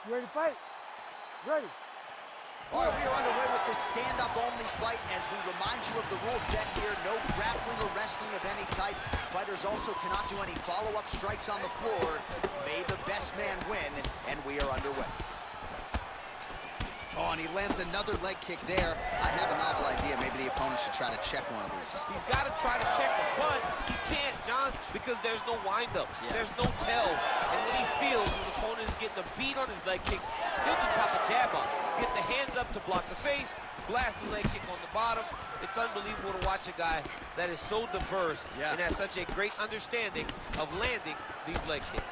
You ready to fight? Ready. All right, we are underway with this stand-up only fight as we remind you of the rule set here. No grappling or wrestling of any type. Fighters also cannot do any follow-up strikes on the floor. May the best man win, and we are underway. Oh, and he lands another leg kick there. I have a novel idea. Maybe the opponent should try to check one of these. He's got to try to check him, but he can't, John, because there's no windup. Yeah. There's no tell. And when he feels his opponent is getting a beat on his leg kicks, he'll just pop a jab on. Get the hands up to block the face, blast the leg kick on the bottom. It's unbelievable to watch a guy that is so diverse and has such a great understanding of landing these leg kicks.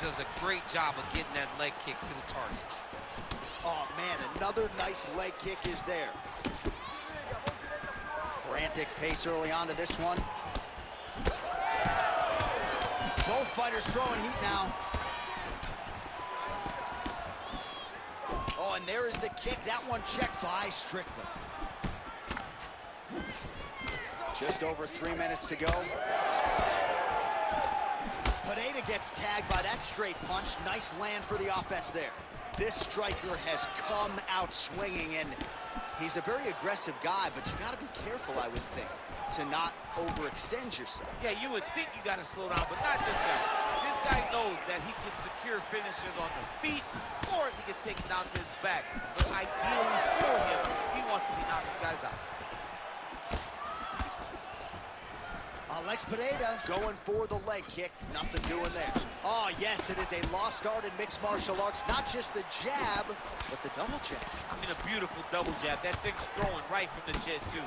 Does a great job of getting that leg kick to the target. Oh man, another nice leg kick is there. Frantic pace early on to this one. Both fighters throwing heat now. Oh, and there is the kick. That one checked by Strickland. Just over 3 minutes to go. Pineda gets tagged by that straight punch. Nice land for the offense there. This striker has come out swinging, and he's a very aggressive guy, but you got to be careful, I would think, to not overextend yourself. Yeah, you would think you got to slow down, but not this guy. This guy knows that he can secure finishes on the feet, or he gets taken down to his back. But ideally for him, he wants to be knocking guys out. Alex Pineda going for the leg kick. Nothing doing there. Oh, yes, it is a lost art in mixed martial arts. Not just the jab, but the double jab. I mean, a beautiful double jab. That thing's throwing right from the chin, too.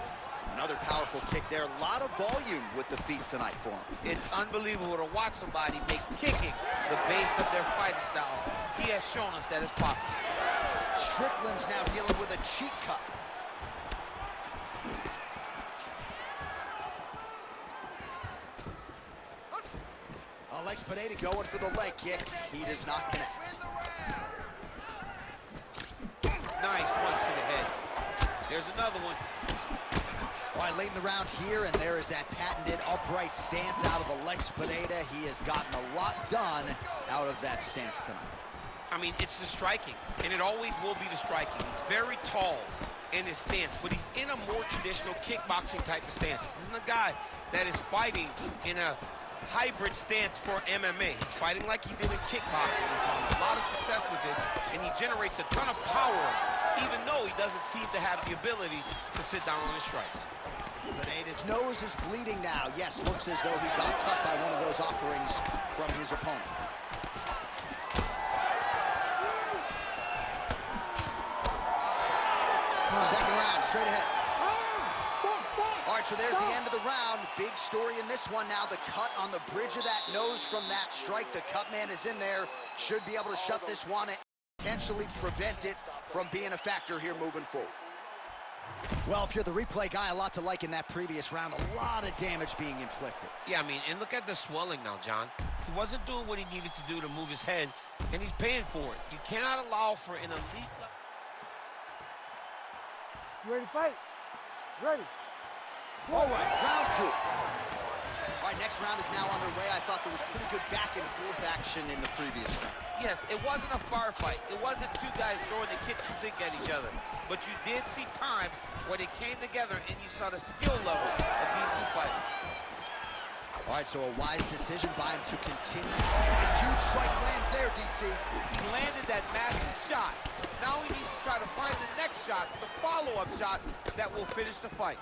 Another powerful kick there. A lot of volume with the feet tonight for him. It's unbelievable to watch somebody make kicking the base of their fighting style. He has shown us that it's possible. Strickland's now dealing with a cheek cut. Alex Pineda going for the leg kick. He does not connect. Nice punch to the head. There's another one. All right, late in the round here, and there is that patented upright stance out of Alex Pineda. He has gotten a lot done out of that stance tonight. I mean, it's the striking, and it always will be the striking. He's very tall in his stance, but he's in a more traditional kickboxing type of stance. This isn't a guy that is fighting in a hybrid stance for MMA. He's fighting like he did in kickboxing. He's having a lot of success with it, and he generates a ton of power, even though he doesn't seem to have the ability to sit down on his strikes. Pineda's nose is bleeding now. Yes, looks as though he got cut by one of those offerings from his opponent. Second round, straight ahead. All right, so there's the end of the round. Big story in this one now. The cut on the bridge of that nose from that strike. The cut man is in there. Should be able to shut this one and potentially prevent it from being a factor here moving forward. Well, if you're the replay guy, a lot to like in that previous round. A lot of damage being inflicted. Yeah, I mean, and look at the swelling now, John. He wasn't doing what he needed to do to move his head, and he's paying for it. You cannot allow for an elite... You ready to fight? Ready. All right, round two. All right, next round is now underway. I thought there was pretty good back and forth action in the previous round. Yes, it wasn't a firefight. It wasn't two guys throwing the kitchen sink at each other. But you did see times where they came together and you saw the skill level of these two fighters. All right, so a wise decision by him to continue. A huge strike lands there, DC. He landed that massive shot. Now he needs to try to find the next shot, the follow-up shot that will finish the fight.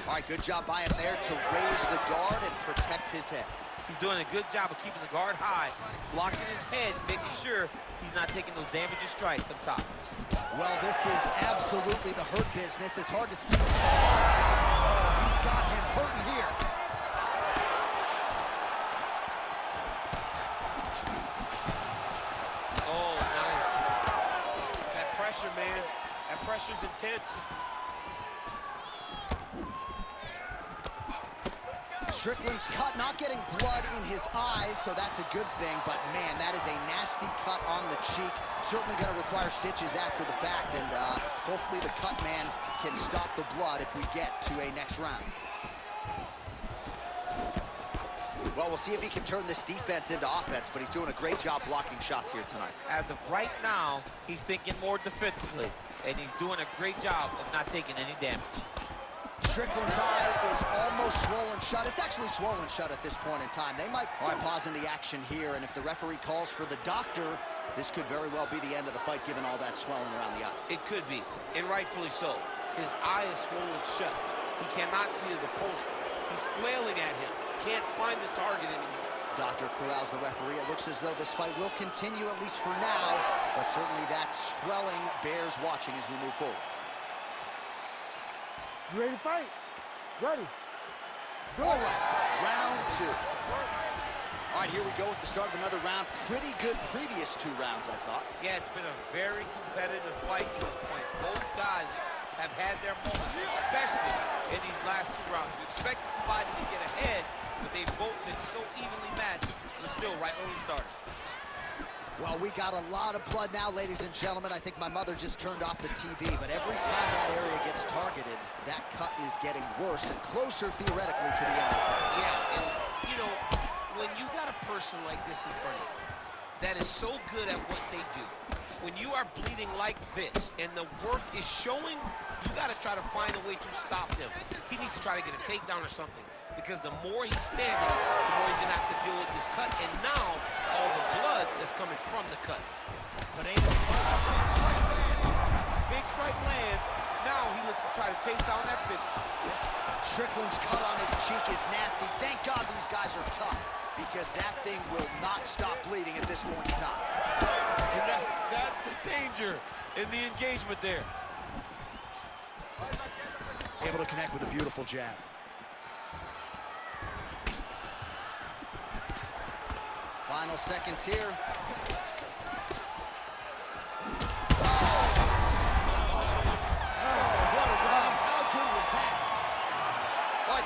All right, good job by him there to raise the guard and protect his head. He's doing a good job of keeping the guard high, blocking his head, making sure he's not taking those damaging strikes up top. Well, this is absolutely the hurt business. It's hard to see. Oh, he's got him hurting here. Oh, nice. That pressure, man. That pressure's intense. Strickland's cut, not getting blood in his eyes, so that's a good thing. But, man, that is a nasty cut on the cheek. Certainly going to require stitches after the fact, and hopefully the cut man can stop the blood if we get to a next round. Well, we'll see if he can turn this defense into offense, but he's doing a great job blocking shots here tonight. As of right now, he's thinking more defensively, and he's doing a great job of not taking any damage. Strickland's eye is almost swollen shut. It's actually swollen shut at this point in time. They might pause in the action here, and if the referee calls for the doctor, this could very well be the end of the fight, given all that swelling around the eye. It could be, and rightfully so. His eye is swollen shut. He cannot see his opponent. He's flailing at him. Can't find his target anymore. Dr. Corral's the referee. It looks as though this fight will continue, at least for now, but certainly that swelling bears watching as we move forward. You ready to fight? Ready. All right, round 2. All right, here we go with the start of another round. Pretty good previous 2 rounds, I thought. Yeah, it's been a very competitive fight to this point. Both guys have had their moments, especially in these last 2 rounds. You expect somebody to get ahead, but they've both been so evenly matched, but still right when we started. Well, we got a lot of blood now, ladies and gentlemen. I think my mother just turned off the TV, but every time that area gets targeted, that cut is getting worse and closer, theoretically, to the end of the fight. Yeah, and, you know, when you got a person like this in front of you that is so good at what they do, when you are bleeding like this and the work is showing, you got to try to find a way to stop him. He needs to try to get a takedown or something, because the more he's standing, the more he's going to have to deal with this cut, and now all the blood that's coming from the cut. Big strike lands. Now he looks to try to chase down that finish. Strickland's cut on his cheek is nasty. Thank God these guys are tough, because that thing will not stop bleeding at this point in time. And that's the danger in the engagement there. Able to connect with a beautiful jab. Final seconds here.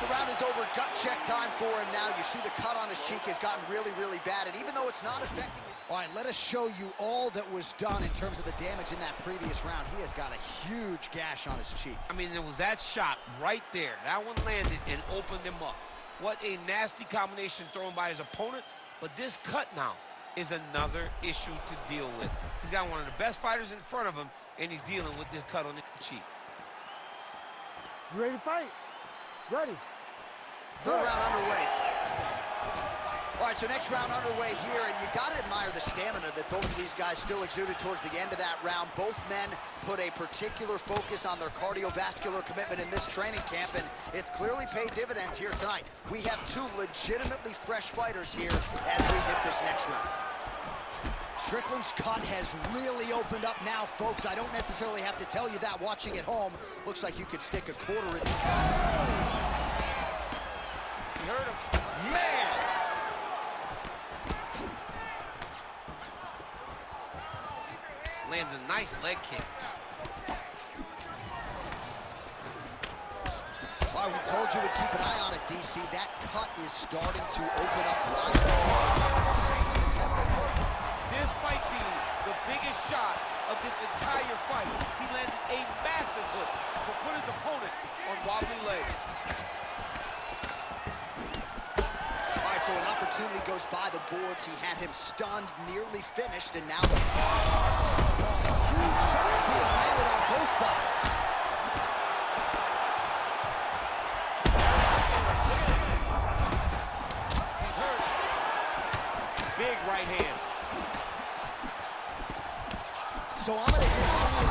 The round is over. Gut check time for him now. You see the cut on his cheek has gotten really, really bad. And even though it's not affecting it. All right, let us show you all that was done in terms of the damage in that previous round. He has got a huge gash on his cheek. I mean, there was that shot right there. That one landed and opened him up. What a nasty combination thrown by his opponent. But this cut now is another issue to deal with. He's got one of the best fighters in front of him, and he's dealing with this cut on the cheek. You ready to fight? Ready. 3rd round underway. All right, so next round underway here, and you got to admire the stamina that both of these guys still exuded towards the end of that round. Both men put a particular focus on their cardiovascular commitment in this training camp, and it's clearly paid dividends here tonight. We have 2 legitimately fresh fighters here as we hit this next round. Strickland's cut has really opened up now, folks. I don't necessarily have to tell you that watching at home. Looks like you could stick a quarter in. You heard him. Man! Lands a nice leg kick. Well, we told you we'd keep an eye on it, DC. That cut is starting to open up wide. This might be the biggest shot of this entire fight. He landed a massive hook to put his opponent on wobbly legs. All right, so an opportunity goes by the boards. He had him stunned, nearly finished, and now huge shots being landed on both sides. He's hurt. Big right hand. So I'm going to hit someone,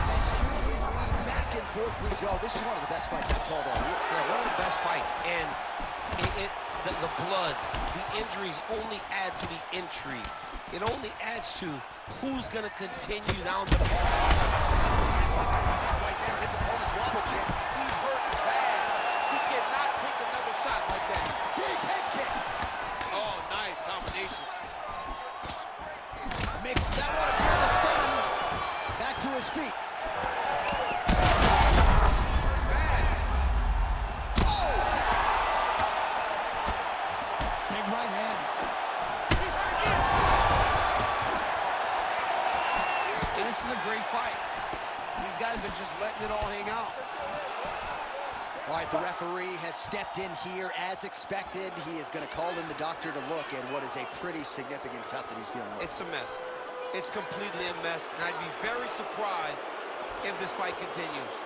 and back and forth we go. This is one of the best fights I've called all year. Yeah, one of the best fights. And the blood, the injuries only add to the intrigue. It only adds to who's going to continue down the path. Right there, his opponent's wobble chip. He's hurt bad. He cannot take another shot like that. Big head kick. Oh, nice combination. Mix that one appeared to stun him. Back to his feet. Bad. Oh! Big right hand. He's hurt again. And this is a great fight. These guys are just letting it all hang out. All right, the referee has stepped in here as expected. He is going to call in the doctor to look at what is a pretty significant cut that he's dealing with. It's a mess. It's completely a mess, and I'd be very surprised if this fight continues.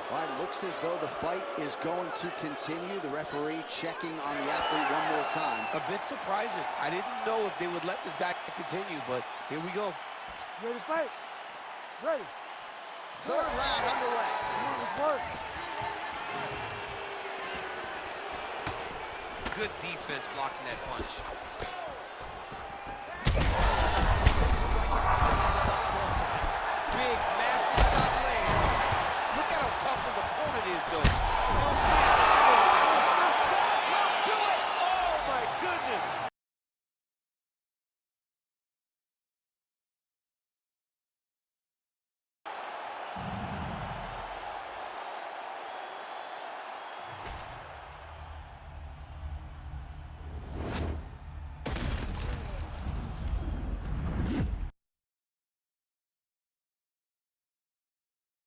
All right, looks as though the fight is going to continue. The referee checking on the athlete one more time. A bit surprising. I didn't know if they would let this guy continue, but here we go. Ready to fight? Ready. Third round underway. Come on, let's work. Good defense blocking that punch.